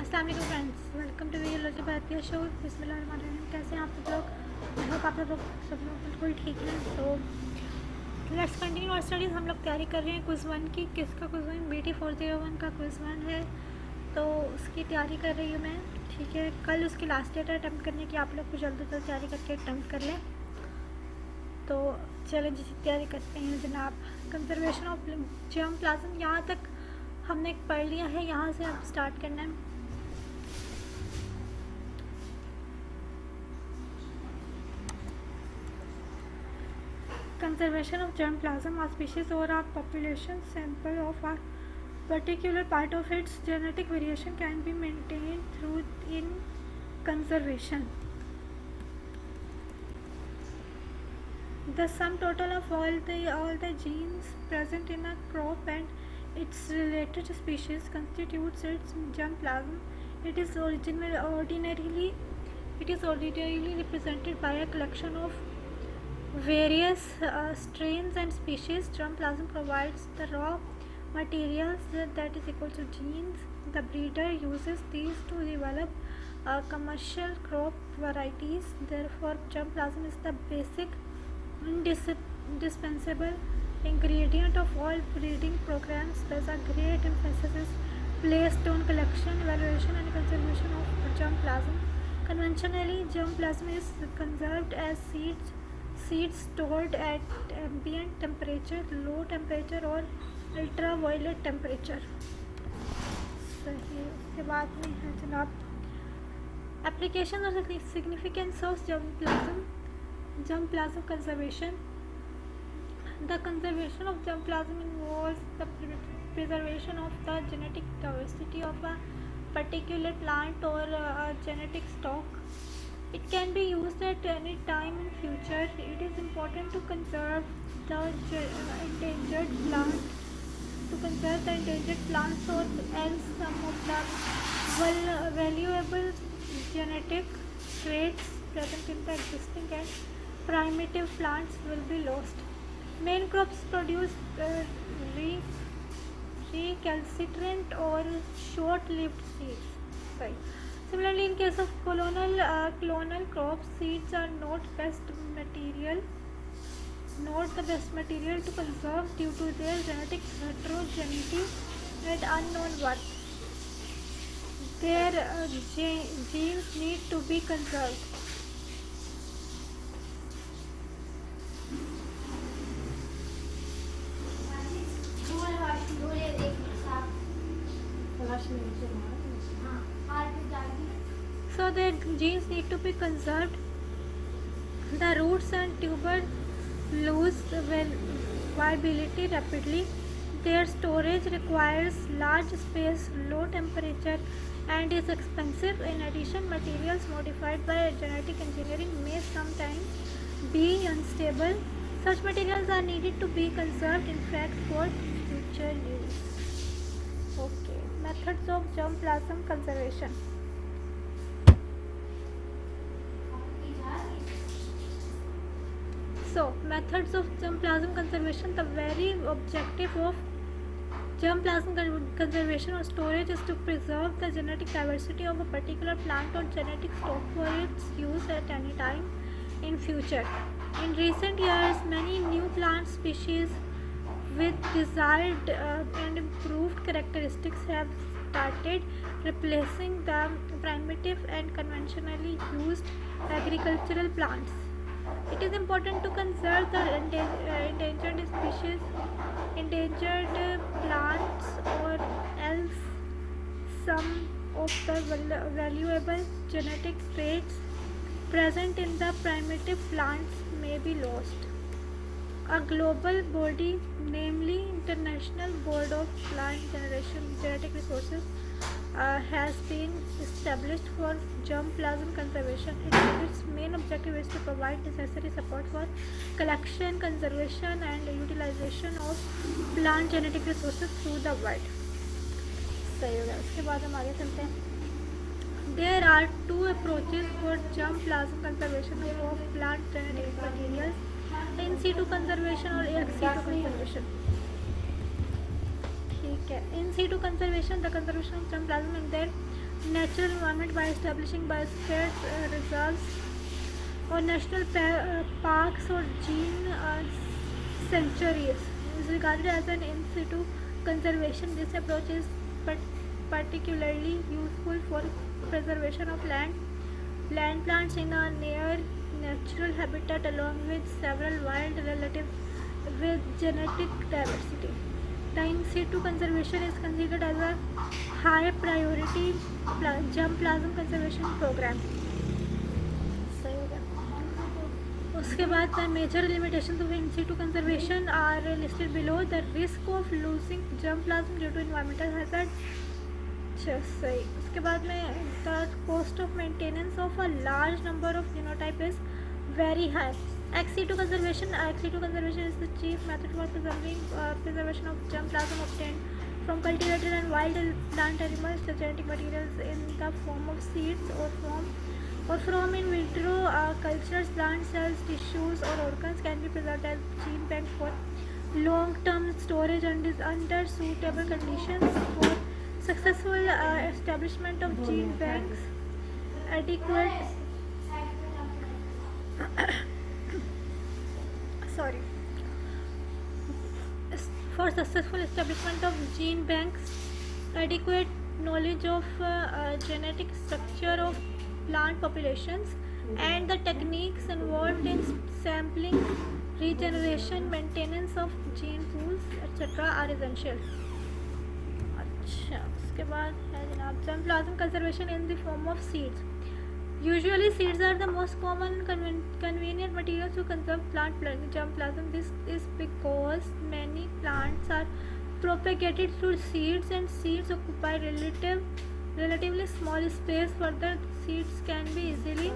अस्सलाम वालेकुम friends, welcome to Videology भारतीय शो। बिस्मिल्लाहिर्रहमानिर्रहीम। कैसे हैं आप सब लोग? आई होप आप लोग सब लोग बिल्कुल ठीक हैं। तो लेट्स कंटिन्यू और स्टडीज़। हम लोग तैयारी कर रहे हैं क्विज़ 1 की। किसका क्विज़ 1? BT401 का क्विज़ 1 है, तो उसकी तैयारी कर रही हूँ मैं। ठीक है, कल उसकी लास्ट डेट है अटैम्प्ट करने की। आप लोग को जल्द से जल्द तैयारी करके अटैम्प्ट कर लें। तो चलो जी तैयारी करते हैं जनाब। कंजर्वेशन ऑफ जर्म प्लाज्म यहाँ तक हमने पढ़ लिया है, यहाँ से अब स्टार्ट करना है। Conservation of germplasm, a species or a population sample of a particular part of its genetic variation can be maintained through in conservation. The sum total of all the genes present in a crop and its related species constitutes its germplasm. It is ordinarily represented by a collection of various strains and species. Germplasm provides the raw materials that is equal to genes. The breeder uses these to develop commercial crop varieties. Therefore, germplasm is the basic, indispensable ingredient of all breeding programs. There's a great emphasis placed on collection, evaluation, and conservation of germplasm. Conventionally, germplasm is conserved as seeds stored at ambient temperature, low temperature और ultraviolet temperature. सही। उसके बाद में है जनाब application और significance of germplasm conservation. The conservation of germplasm involves the preservation of the genetic diversity of a particular plant or a genetic stock. It can be used at any time in future. It is important to conserve the endangered plants or else some of the valuable genetic traits present in the existing and primitive plants will be lost. Main crops produce recalcitrant or short-lived seeds. Sorry. Similarly, in case of clonal crops, seeds are not the best material to conserve due to their genetic heterogeneity and unknown worth. Their genes need to be conserved. So their genes need to be conserved. The roots and tubers lose viability rapidly. Their storage requires large space, low temperature, and is expensive. In addition, materials modified by genetic engineering may sometimes be unstable. Such materials are needed to be conserved, in fact, for future use. Okay, methods of germplasm conservation. So, methods of germplasm conservation. The very objective of germplasm conservation or storage is to preserve the genetic diversity of a particular plant or genetic stock for its use at any time in future. In recent years, many new plant species with desired and improved characteristics have started replacing the primitive and conventionally used agricultural plants. It is important to conserve the endangered plants or else some of the valuable genetic traits present in the primitive plants may be lost. A global body, namely International Board of Plant Genetic Resources, has been established for germplasm conservation. Its main objective is to provide necessary support for collection, conservation, and utilization of plant genetic resources through the world. सही हो गया। उसके बाद हम आगे चलते हैं। There are two approaches for germplasm conservation of plant genetic materials: in situ conservation और ex situ conservation. ठीक है, in situ conservation, the conservation of germplasm and their natural environment by establishing biosphere reserves or national parks or gene sanctuaries is regarded as an in situ conservation. This approach is particularly useful for preservation of land plants in a near natural habitat along with several wild relatives with genetic diversity. The in situ conservation is considered as a high priority germplasm conservation program. सही हो गया. उसके बाद the major limitations of in situ conservation are listed below. The risk of losing germplasm due to environmental hazard. सही. उसके बाद में the cost of maintenance of a large number of genotype is very high. Ex situ conservation is the chief method for preservation of germplasm obtained from cultivated and wild plant animals. The genetic materials in the form of seeds or from in vitro cultures, plant cells, tissues or organs can be preserved as gene banks for long-term storage and is under suitable conditions. For successful establishment of gene banks, adequate for successful establishment of gene banks, adequate knowledge of genetic structure of plant populations and the techniques involved in sampling, regeneration, maintenance of gene pools, etc. are essential. अच्छा, उसके बाद है जनाब germplasm conservation in the form of seeds. Usually seeds are the most common convenient materials to conserve plant germplasm. This is because many plants are propagated through seeds and seeds occupy relatively small space. Further, seeds can be easily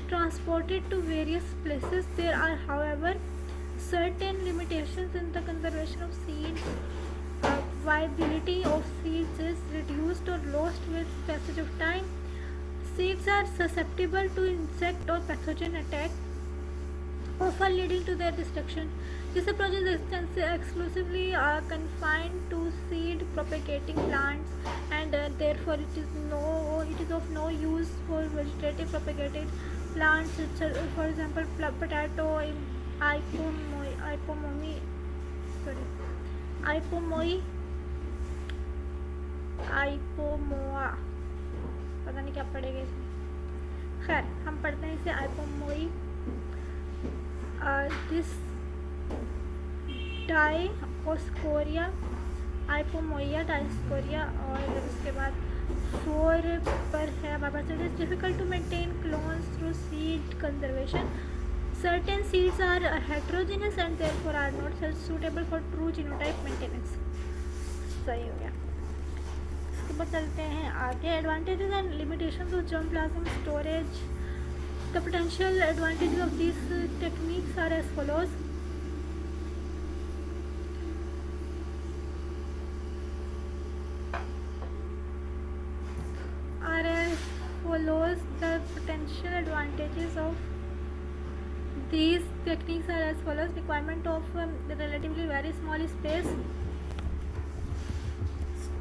transported to various places. There are, however, certain limitations in the conservation of seeds. Viability of seeds is reduced or lost with passage of time. Seeds are susceptible to insect or pathogen attack, often leading to their destruction. This approach is exclusively confined to seed propagating plants, and therefore it is of no use for vegetative propagated plants. For example, potato, ipomoa, पता नहीं क्या पढ़ेगा इसमें. खैर हम पढ़ते हैं इसे Ipomoea. This Dioscorea, Ipomoea Dioscorea. और उसके बाद 4 पर है हमारे पास. It is difficult to maintain clones through seed conservation. Certain seeds are heterogeneous and therefore are not suitable for true genotype maintenance. सही हो गया. चलते हैं आगे. Advantages and limitations of germplasm storage. The potential advantages of this techniques are as follows. The potential advantages of these techniques are as follows. Requirement of relatively very small space.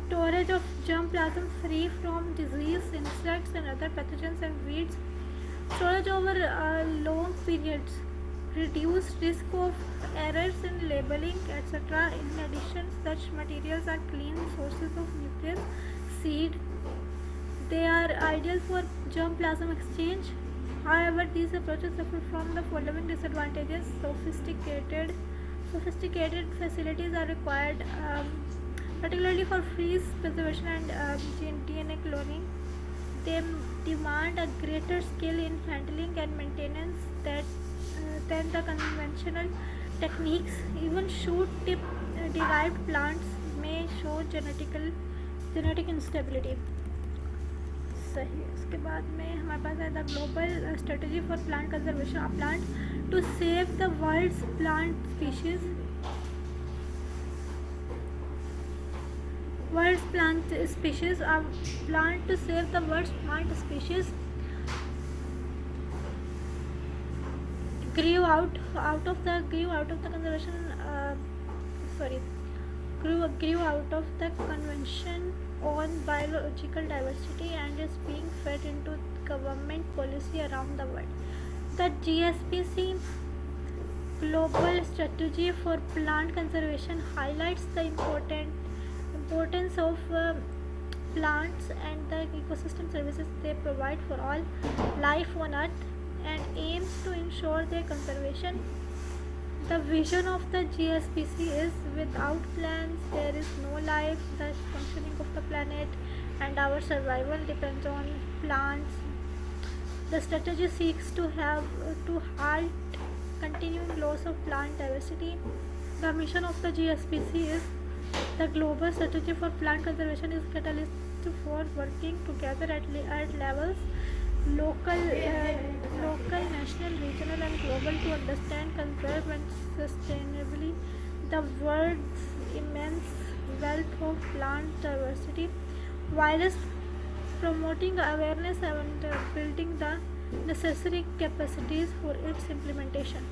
Storage of germplasm free from disease, insects and other pathogens and weeds. Storage over long periods. Reduced risk of errors in labeling, etc. In addition, such materials are clean sources of nucleus seed. They are ideal for germplasm exchange. However, these approaches suffer from the following disadvantages. Sophisticated facilities are required, particularly for freeze preservation and DNA cloning. They demand a greater skill in handling and maintenance than the conventional techniques. Even shoot-tip derived plants may show genetic instability. सही है. उसके बाद में हमारे पास है the global strategy for plant conservation. A plant to save the world's plant species. A plant to save the world's plant species grew out of the convention on biological diversity and is being fed into government policy around the world. The GSPC Global Strategy for Plant Conservation highlights the importance of plants and the ecosystem services they provide for all life on Earth and aims to ensure their conservation. The vision of the GSPC is without plants there is no life, the functioning of the planet and our survival depends on plants. The strategy seeks to halt continuing loss of plant diversity. The mission of the GSPC is the global strategy for plant conservation is catalyst for working together at levels local, national, regional, and global to understand, conserve, and sustainably the world's immense wealth of plant diversity, whilst promoting awareness and building the necessary capacities for its implementation.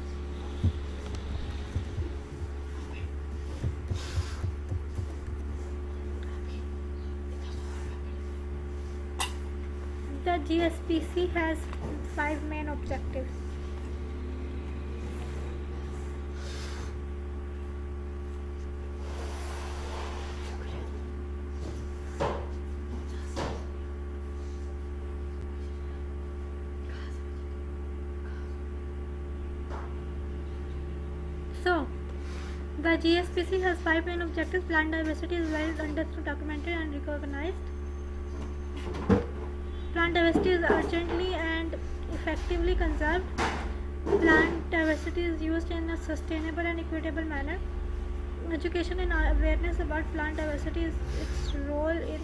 The GSPC has 5 main objectives. So, the GSPC has 5 main objectives. Plant diversity is well understood, documented, and recognized. Plant diversity is urgently and effectively conserved. Plant diversity is used in a sustainable and equitable manner. Education and awareness about plant diversity is its role in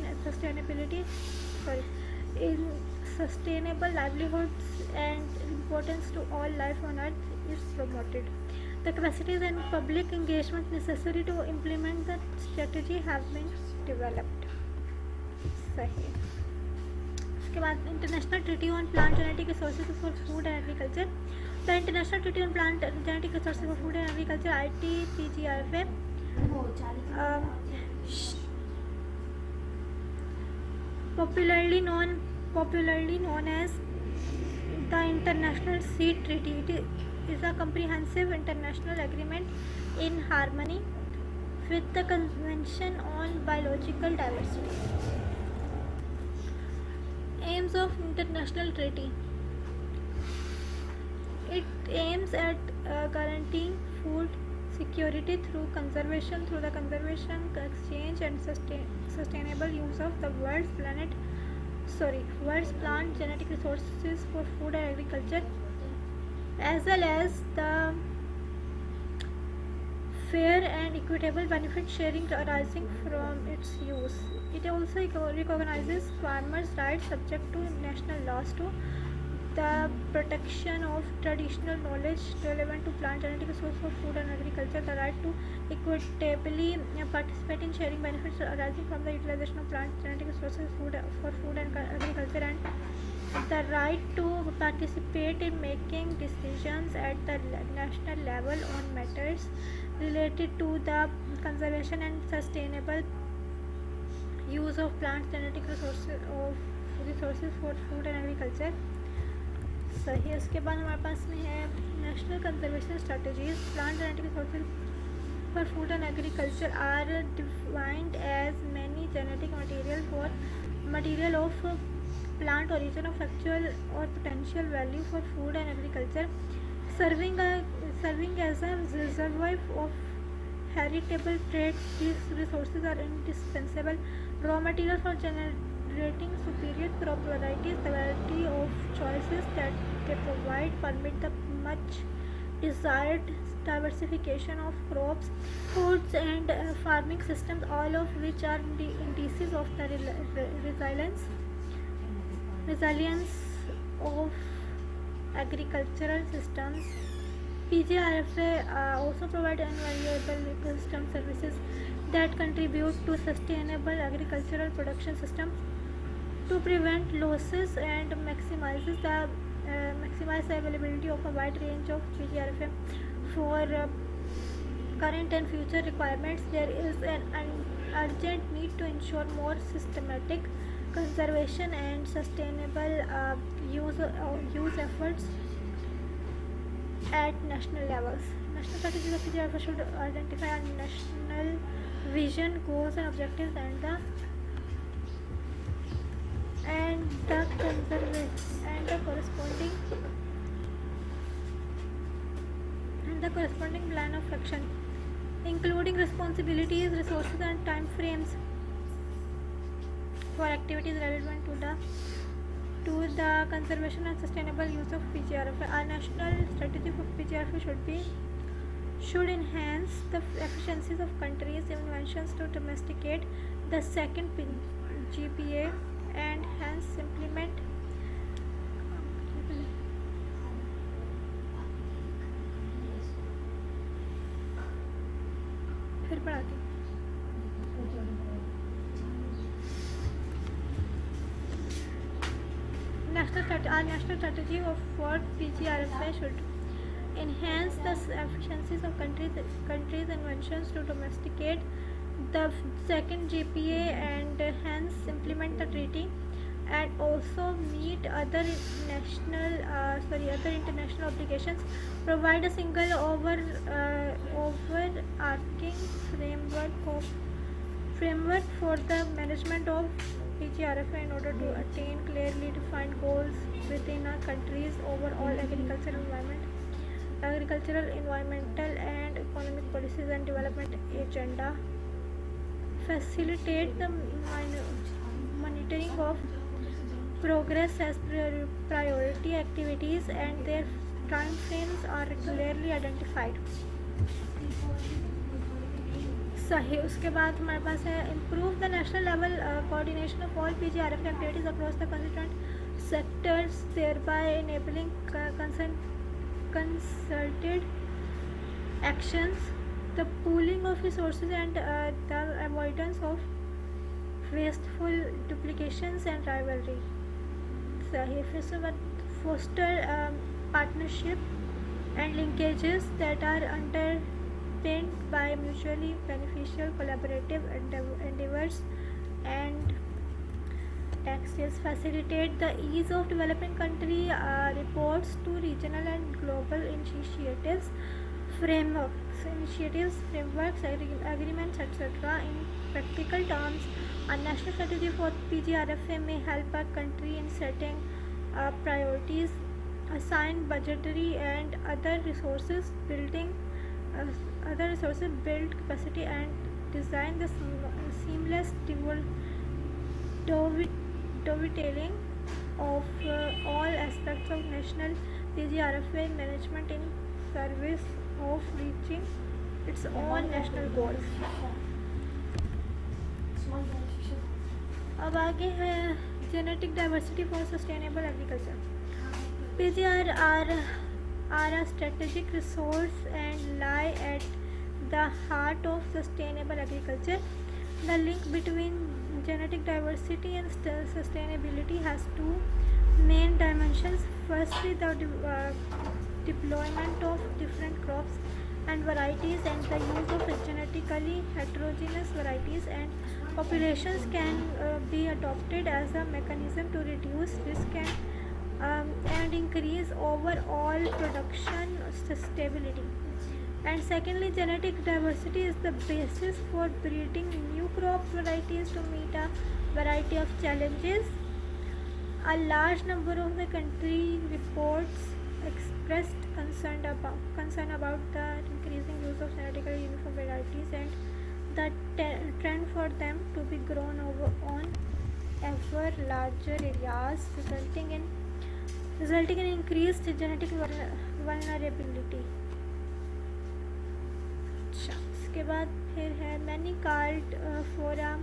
in sustainable livelihoods and importance to all life on earth is promoted. The capacities and public engagement necessary to implement the strategy have been developed. सही. उसके बाद international treaty on plant genetic resources for food and agriculture. The international treaty on plant genetic resources for food and agriculture ITPGRFA popularly known as the International Seed Treaty. It is a comprehensive international agreement in harmony with the Convention on Biological Diversity. Aims of international treaty. It aims at guaranteeing food security through the conservation, exchange, and sustainable use of the world's plant genetic resources for food and agriculture, as well as the fair and equitable benefit sharing arising from its use. It also recognizes farmers' rights subject to national laws to the protection of traditional knowledge relevant to plant genetic resources for food and agriculture, the right to equitably participate in sharing benefits arising from the utilization of plant genetic resources for food and agriculture, and the right to participate in making decisions at the national level on matters related to the conservation and sustainable use of plant genetic resources for food and agriculture. सही है. उसके बाद हमारे पास में है national conservation strategies. Plant genetic resources for food and agriculture are defined as many genetic material of plant origin of actual or potential value for food and agriculture, serving as a reservoir of heritable traits. These resources are indispensable raw material for generating superior crop varieties. The variety of choices that they provide permit the much desired diversification of crops, foods, and farming systems, all of which are the indices of the resilience of agricultural systems. PGRFA also provide invaluable ecosystem services that contribute to sustainable agricultural production systems to prevent losses and maximize the availability of a wide range of PGRFA for current and future requirements. There is an urgent need to ensure more systematic conservation and sustainable use efforts at national levels. National strategies of PGRF should identify a national vision, goals, and objectives, and the corresponding plan of action, including responsibilities, resources, and time frames for activities relevant to the conservation and sustainable use of PGRF. Our national strategy for PGRF should enhance the efficiencies of countries' inventions to domesticate the second GPA and hence implement फिर पढ़ाती our national strategy for PGRFI should enhance the efficiencies of countries' inventions to domesticate the second GPA and hence implement the treaty, and also meet other international obligations, provide a single overarching framework for the management of PGRFA in order to attain clearly defined goals within a country's overall agricultural, environmental and economic policies and development agenda, facilitate the monitoring of progress as priority activities and their time frames are clearly identified. सही. उसके बाद हमारे पास है improve the national level coordination of all PGRF activities across the constituent sectors, thereby enabling concerted actions, the pooling of resources and the avoidance of wasteful duplications and rivalry. सही. फिर से foster partnership and linkages that are underpinned by mutually beneficial collaborative endeavors and taxes, facilitate the ease of developing country reports to regional and global initiatives, frameworks, agreements, etc. In practical terms, a national strategy for PGRFA may help a country in setting priorities, assign budgetary and other resources, build capacity, and design the seamless dovetailing of all aspects of national PGRFA management in service of reaching its own national goals. अब आगे है genetic diversity for sustainable agriculture. PGR are a strategic resource and lie at the heart of sustainable agriculture. The link between genetic diversity and sustainability has two main dimensions. Firstly, the deployment of different crops and varieties and the use of genetically heterogeneous varieties and populations can be adopted as a mechanism to reduce risk and increase overall production stability. And secondly, genetic diversity is the basis for breeding new crop varieties to meet a variety of challenges. A large number of the country reports expressed concern about the increasing use of genetically uniform varieties and the trend for them to be grown on ever larger areas, resulting in increased genetic vulnerability. इसके बाद फिर है many called for a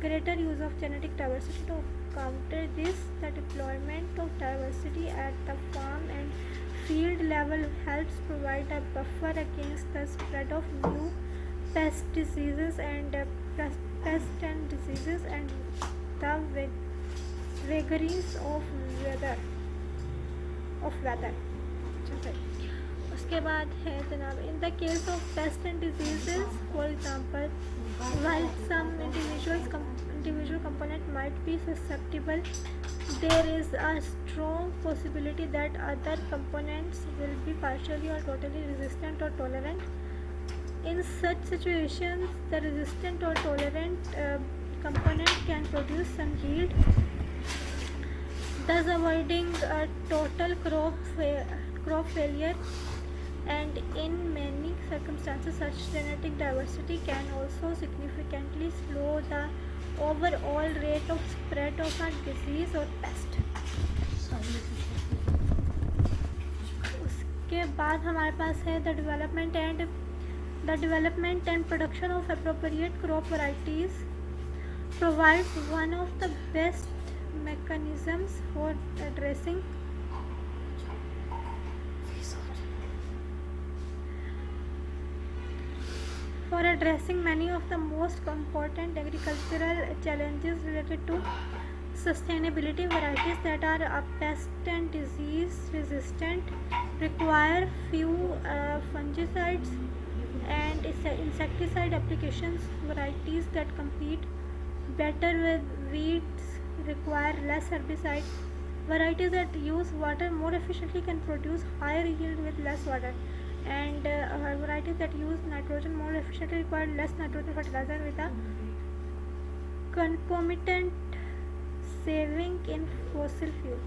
greater use of genetic diversity. To counter this, the deployment of diversity at the farm and field level helps provide a buffer against the spread of new pest and diseases and the vagaries of weather. उसके बाद है जनाब in the case of pest and diseases, for example While some individual component might be susceptible, there is a strong possibility that other components will be partially or totally resistant or tolerant. In such situations, the resistant or tolerant component can produce some yield, thus avoiding a total crop failure. And in many circumstances, such genetic diversity can also significantly slow the overall rate of spread of a disease or pest. उसके बाद हमारे पास है the development and production of appropriate crop varieties provides one of the best mechanisms for addressing many of the most important agricultural challenges related to sustainability. Varieties that are pest and disease resistant require few fungicides and insecticide applications. Varieties that compete better with weeds require less herbicide. Varieties that use water more efficiently can produce higher yield with less water. And varieties that use nitrogen more efficiently require less nitrogen fertilizer with a concomitant saving in fossil fuel.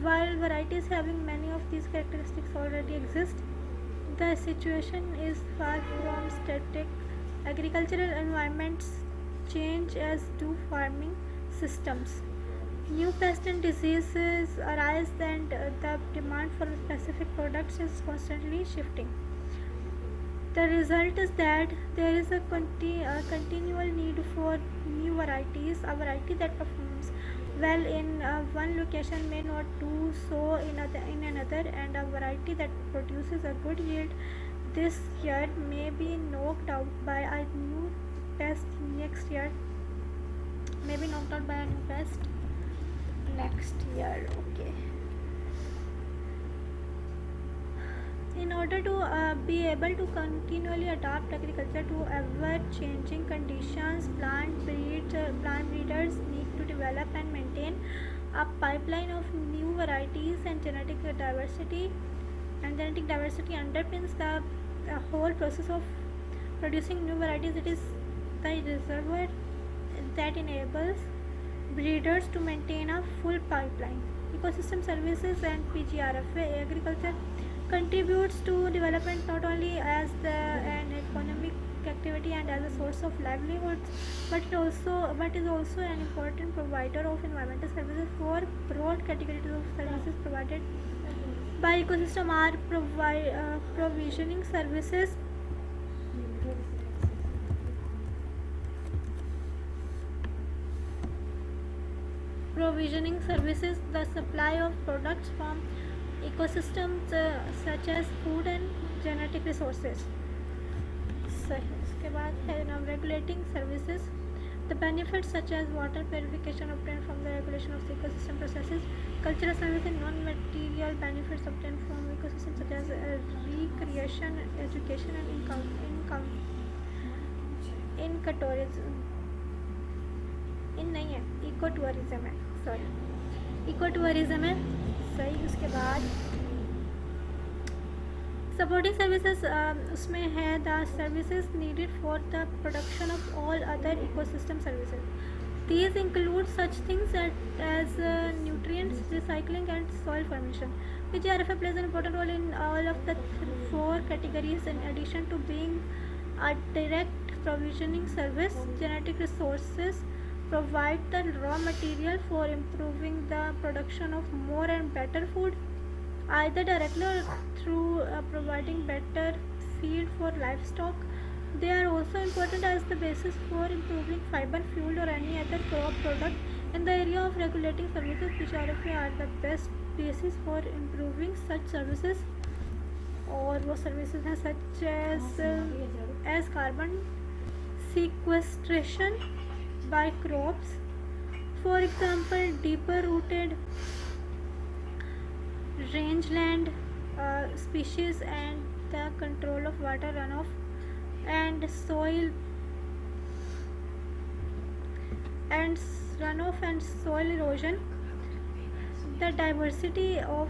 While varieties having many of these characteristics already exist, the situation is far from static. Agricultural environments change, as do farming systems. New pests and diseases arise, and the demand for specific products is constantly shifting. The result is that there is a continual need for new varieties. A variety that performs well in one location may not do so in another, and a variety that produces a good yield this year may be knocked out by a new pest next year. Okay. In order to be able to continually adapt agriculture to ever-changing conditions, plant breeders need to develop and maintain a pipeline of new varieties and genetic diversity. And genetic diversity underpins the whole process of producing new varieties. It is the reservoir that enables breeders to maintain a full pipeline. Ecosystem services and PGRFA agriculture contributes to development not only as an economic activity and as a source of livelihoods, but is also an important provider of environmental services. For broad categories of services provided by ecosystem are provisioning services, the supply of products from ecosystems such as food and genetic resources. इसके बाद है now regulating services. The benefits such as water purification obtained from the regulation of the ecosystem processes, cultural services, non-material benefits obtained from ecosystems such as recreation, education and income. Ecotourism है सही. उसके बाद supporting services उसमें है the services needed for the production of all other ecosystem services. These include such things as nutrients, recycling and soil formation. PGRFA plays an important role in all of the four categories. In addition to being a direct provisioning service, genetic resources provide the raw material for improving the production of more and better food, either directly or through providing better feed for livestock. They are also important as the basis for improving fiber, fuel or any other crop product. In the area of regulating services, PGRFA are the best basis for improving such services. और वो services हैं such as carbon sequestration by crops, for example deeper rooted rangeland species, and the control of water runoff and soil and runoff and soil erosion. The diversity of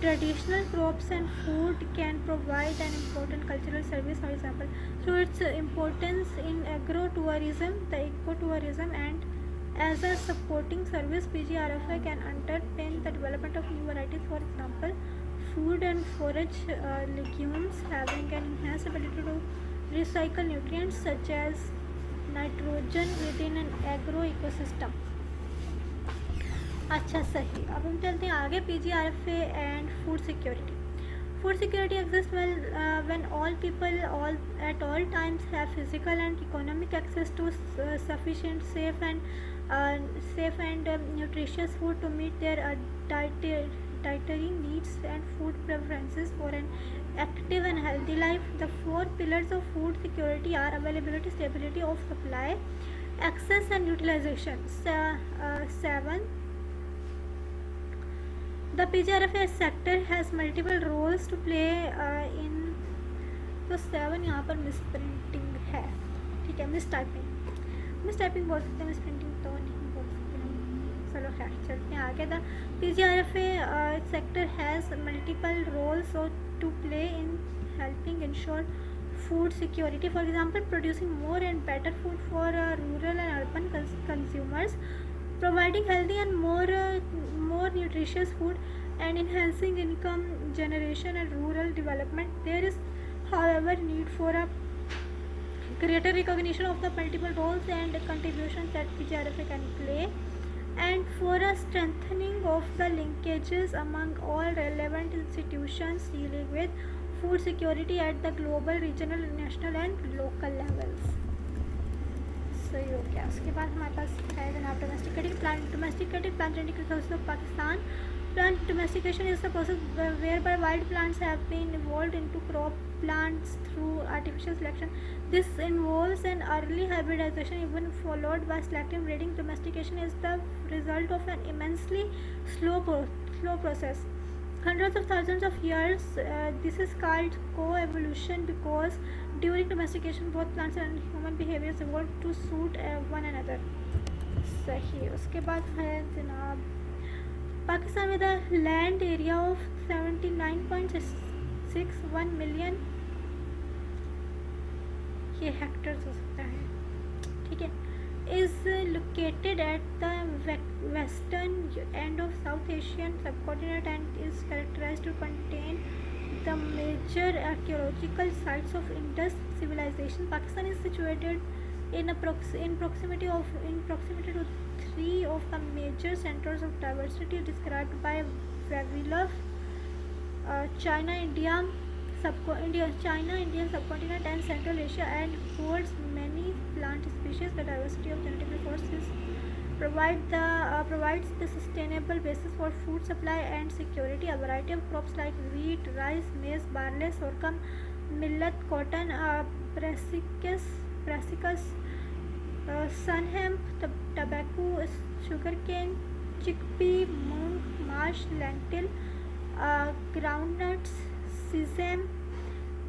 traditional crops and food can provide an important cultural service, for example, through its importance in agro-tourism, the ecotourism, and as a supporting service. PGRFI can underpin the development of new varieties, for example, food and forage legumes having an enhanced ability to recycle nutrients such as nitrogen within an agro ecosystem. अच्छा सही, अब हम चलते हैं आगे. PGRFA and food security. Food security exists when all people at all times have physical and economic access to sufficient, safe and nutritious food to meet their dietary needs and food preferences for an active and healthy life. The four pillars of food security are availability, stability of supply, access and utilization. 7. The PGRFA sector has multiple roles to play in. तो 7 यहाँ पर miss printing है, ठीक है, miss typing बोल सकते हैं, miss printing तो नहीं बोल सकते हम. चलो खैर चलते हैं आगे. The PGRFA sector has multiple roles to play in helping ensure food security. For example, producing more and better food for rural and urban consumers, providing healthy and more nutritious food, and enhancing income generation and rural development. There is, however, need for a greater recognition of the multiple roles and contributions that PGRFA can play, and for a strengthening of the linkages among all relevant institutions dealing with food security at the global, regional, national and local levels. सही हो गया. उसके बाद हमारे पास है जनाब domesticated plant indicated sources of Pakistan. Plant domestication is the process whereby wild plants have been evolved into crop plants through artificial selection. This involves an early hybridization even followed by selective breeding. Domestication is the result of an immensely slow process, hundreds of thousands of years. This is called co-evolution because during domestication both plants and human behaviors evolve to suit one another. सही. उसके बाद है जनाब Pakistan with a land area of 79.61 million, ये hectares हो सकता है, ठीक है, is located at the western end of South Asian subcontinent and is characterized to contain the major archaeological sites of Indus civilization. Pakistan is situated in proximity to 3 of the major centers of diversity described by Vavilov, China, Indian subcontinent and Central Asia, and holds many plant species. The diversity of genetic resources provides the sustainable basis for food supply and security. A variety of crops like wheat, rice, maize, barley, sorghum, millet, cotton, brassicas, sun hemp, tobacco, sugarcane, chickpea, moong, marsh, lentil, groundnuts, sesame,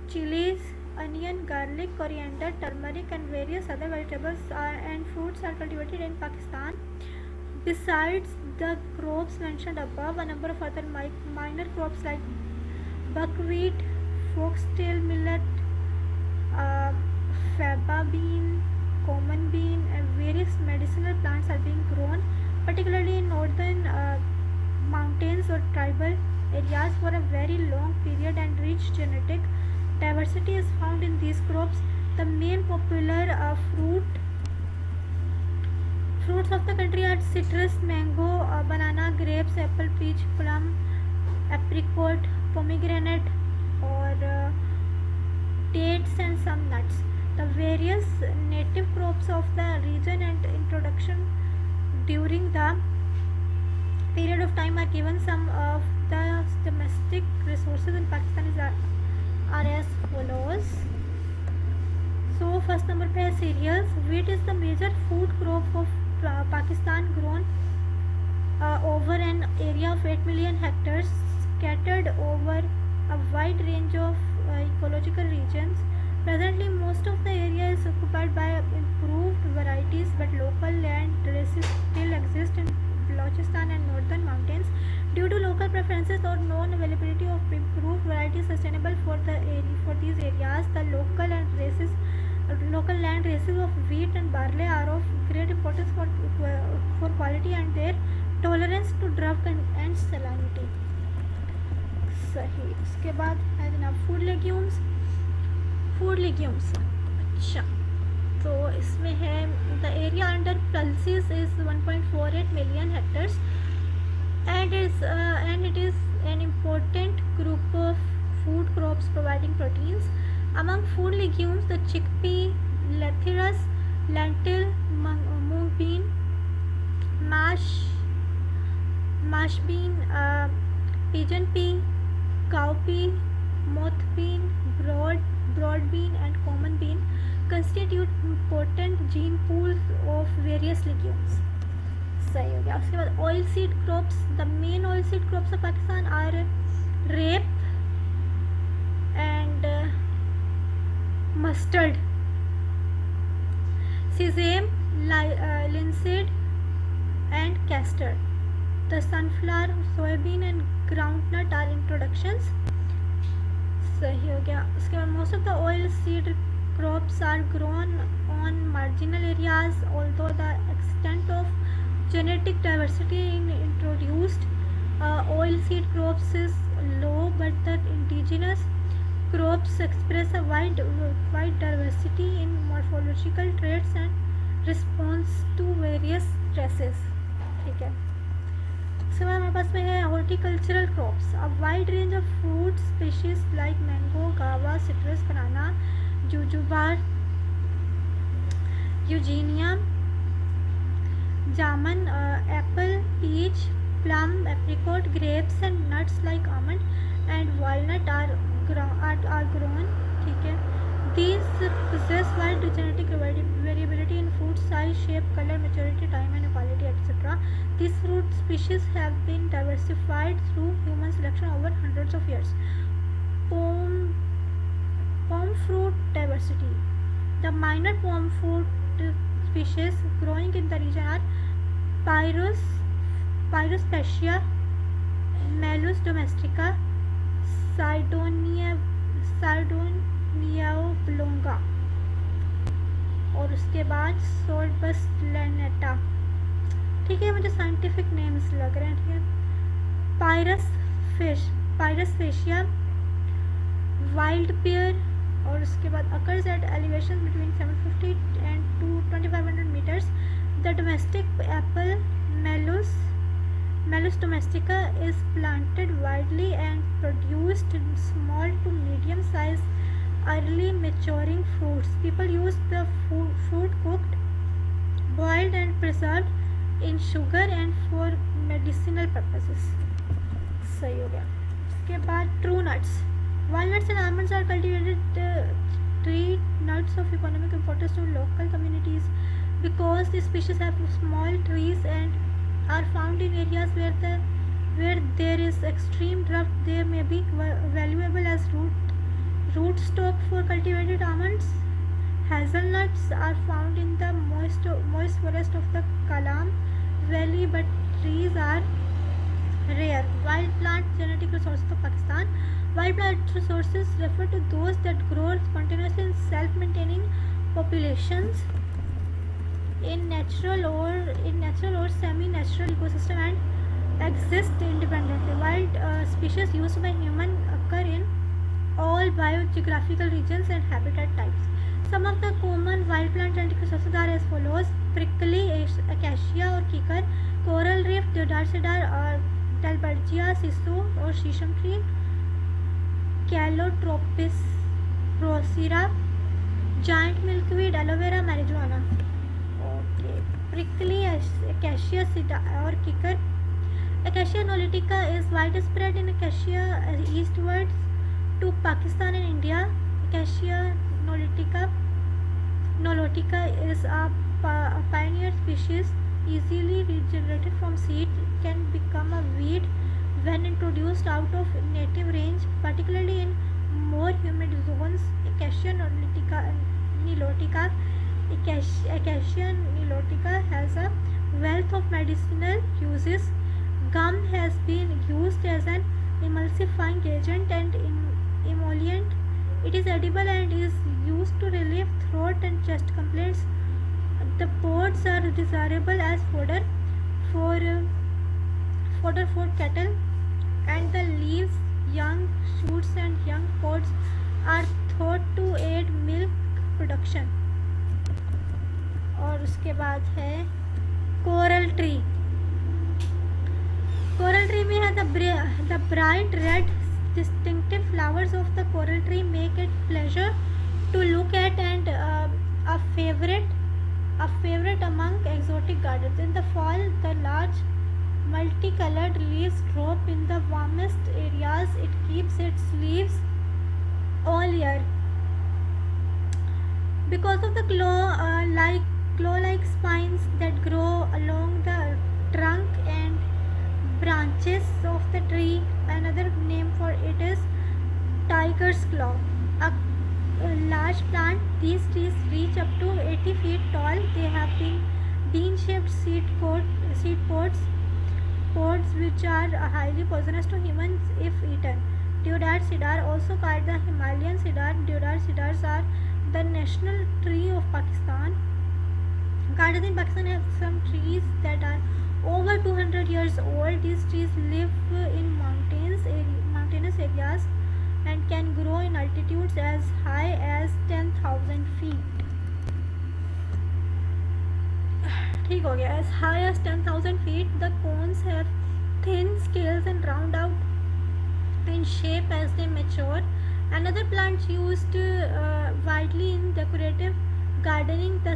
chilies, onion, garlic, coriander, turmeric, and various other vegetables and fruits are cultivated in Pakistan. Besides the crops mentioned above, a number of other minor crops like buckwheat, foxtail millet, faba bean, common bean, and various medicinal plants are being grown, particularly in northern mountains or tribal areas for a very long period, and rich genetic diversity is found in these crops. The main popular fruits of the country are citrus, mango, banana, grapes, apple, peach, plum, apricot, pomegranate, or dates, and some nuts. The various native crops of the region and introduction during the period of time are given. Some of the domestic resources in Pakistan are as follows. So first number पे है cereals. Wheat is the major food crop of Pakistan, grown over an area of 8 million hectares, scattered over a wide range of ecological regions. Presently, most of the area is occupied by improved varieties, but local land races still exist in Balochistan and northern mountains. Due to local preferences or non-availability of improved varieties sustainable for these areas, the local land races of wheat and barley are of great importance for quality and their tolerance to drought and salinity. सही. उसके बाद है जनाब food legumes. अच्छा, तो इसमें है the area under pulses is 1.48 million hectares and it is an important group of food crops providing proteins. Among food legumes, the chickpea, lathyrus, lentil, mung bean, mash bean, pigeon pea, cowpea, moth bean, broad bean and common bean constitute important gene pools of various legumes. सही हो गया. उसके बाद oil seed crops. The main oil seed crops of Pakistan are rape and mustard, sesame, linseed and castor. The sunflower, soybean and groundnut are introductions. सही हो गया. उसके बाद most of the oil seed crops are grown on marginal areas, although the extent of genetic diversity in introduced oilseed crops is low, but the indigenous crops express a wide diversity in morphological traits and response to various stresses. ठीक है. उसके बाद हमारे पास में है horticultural crops. A wide range of fruit species like mango, guava, citrus, banana, jujube, eugenia, jamun, apple, peach, plum, apricot, grapes and nuts like almond and walnut are grown. ठीक है. These possess wide genetic variability in fruit size, shape, color, maturity, time and quality, etc. These fruit species have been diversified through human selection over hundreds of years. Palm fruit diversity. The minor palm fruit species growing in the region are Pyrosphacia, Malus domestica, Cydonia oblonga और उसके बाद Sorbus lanata. ठीक है, मुझे scientific names लग रहे हैं. ठीक है. Pyrosphacia, wild pear और उसके बाद occurs at elevation between 750 and 2500 meters. The domestic apple Malus domestica is planted widely and produced small to medium sized early maturing fruits. People use the fruit cooked, boiled and preserved in sugar and for medicinal purposes. सही हो गया. उसके बाद true nuts. Walnuts and almonds are cultivated tree nuts of economic importance to local communities because these species have small trees and are found in areas where there is extreme drought. They may be valuable as root stock for cultivated almonds. Hazelnuts are found in the moist forest of the Kalam Valley, but trees are rare. Wild plant genetic resources of Pakistan. Wild plant resources refer to those that grow spontaneously in self-maintaining populations in natural or semi-natural ecosystem and exist independently. Wild species used by human occur in all biogeographical regions and habitat types. Some of the common wild plant genetic resources are as follows: prickly acacia or kikar, coral reef, deodar cedar or dalbergia, sisu or shisham tree, Calotropis procera, giant milkweed, aloe vera, marijuana. Okay. Prickly acacia or kikar. Acacia nilotica is widespread in Acacia eastwards to Pakistan and India. Acacia nilotica is a pioneer species, easily regenerated from seed, can become a weed when introduced out of native range, particularly in more humid zones, nilotica, Acacia nilotica has a wealth of medicinal uses. Gum has been used as an emulsifying agent and emollient. It is edible and is used to relieve throat and chest complaints. The pods are desirable as for fodder for cattle, and the leaves, young shoots and young pods are thought to aid milk production. और उसके बाद है coral tree. Coral tree में है the bright red distinctive flowers of the coral tree make it pleasure to look at and a favorite among exotic gardens. In the fall, the large multicolored leaves drop in the warmest areas. It keeps its leaves all year. Because of the claw-like spines that grow along the trunk and branches of the tree, another name for it is tiger's claw. A large plant, these trees reach up to 80 feet tall. They have bean-shaped seed pods which are highly poisonous to humans if eaten. Deodar cedar, also called the Himalayan cedar. Deodar cedars are the national tree of Pakistan. Gardens in Pakistan have some trees that are over 200 years old. These trees live in mountainous areas and can grow in altitudes as high as 10,000 feet. ठीक हो गया. As high as 10,000 feet, the cones have thin scales and round out in shape as they mature. Another plant used widely in decorative gardening, the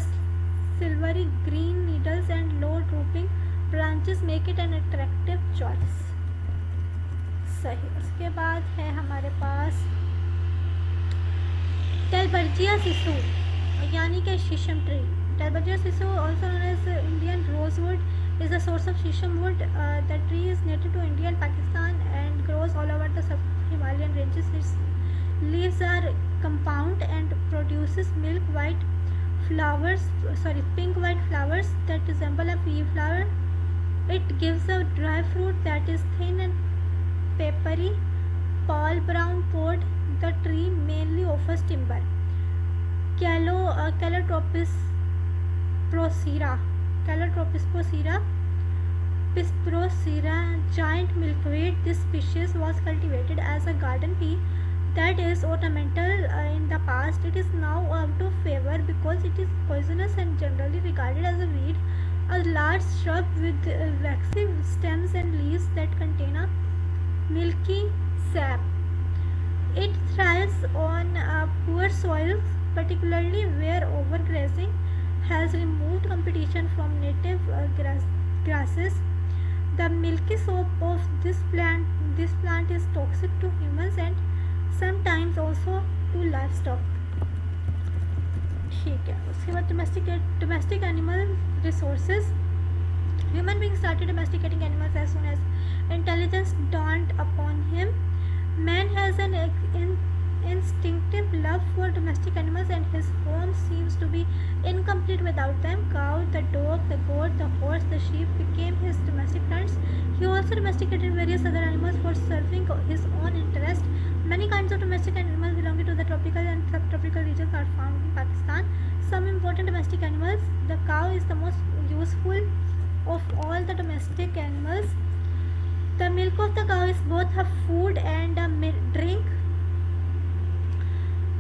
silvery green needles and low drooping branches make it an attractive choice. सही. उसके बाद है हमारे पास टेलबर्जिया सिसु यानी कि शीशम tree. Dalbergia sisu, also known as Indian rosewood, is a source of shisham wood. The tree is native to India and Pakistan and grows all over the sub-Himalayan ranges. Its leaves are compound and produces pink-white flowers that resemble a pea flower. It gives a dry fruit that is thin and peppery. Pale brown pod. The tree mainly offers timber. Calotropis procera, giant milkweed. This species was cultivated as a garden pea, that is ornamental in the past. It is now out of favor because it is poisonous and generally regarded as a weed. A large shrub with waxy stems and leaves that contain a milky sap. It thrives on poor soils, particularly where overgrazing has removed competition from native grasses. The milky sap of this plant is toxic to humans and sometimes also to livestock. ठीक है. उसके बाद domestic animal resources. Human beings started domesticating animals as soon as intelligence dawned upon him. Man has an instinctive love for domestic animals and his home seems to be incomplete without them. Cow, the dog, the goat, the horse, the sheep became his domestic friends. He also domesticated various other animals for serving his own interest. Many kinds of domestic animals belonging to the tropical and subtropical regions are found in Pakistan. Some important domestic animals. The cow is the most useful of all the domestic animals. The milk of the cow is both a food and a drink.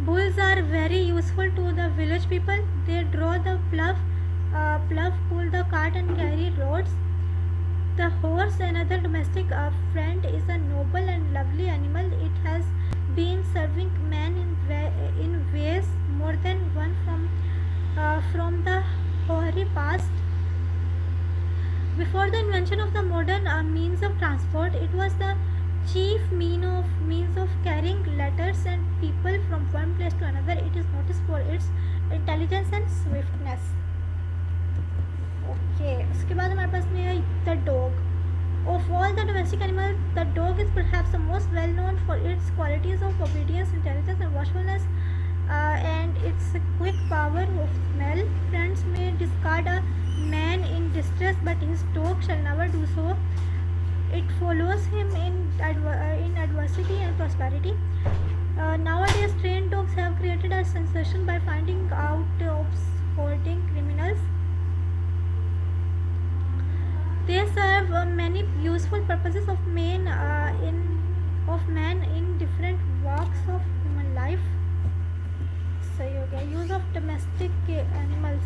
Bulls are very useful to the village people. They draw the plough, pull the cart and carry loads. The horse, another domestic friend, is a noble and lovely animal. It has been serving man in ways more than one from the hoary past. Before the invention of the modern means of transport, it was the chief means of carrying letters and people from one place to another. It is noticed for its intelligence and swiftness. Okay, उसके बाद हमारे पास में है the dog. Of all the domestic animals, the dog is perhaps the most well known for its qualities of obedience, intelligence, and watchfulness, and its quick power of smell. Friends may discard a man in distress, but his dog shall never do so. It follows him in adversity and prosperity. Nowadays, trained dogs have created a sensation by finding out hoarding criminals. They serve many useful purposes of man in different walks of human life. सही हो गया. Use of domestic animals.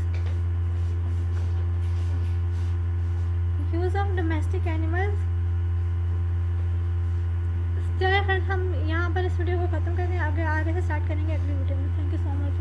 Use of domestic animals. चलिए friends, हम यहाँ पर इस video को ख़त्म करते हैं. आगे स्टार्ट करेंगे अगली वीडियो में. Thank you so much.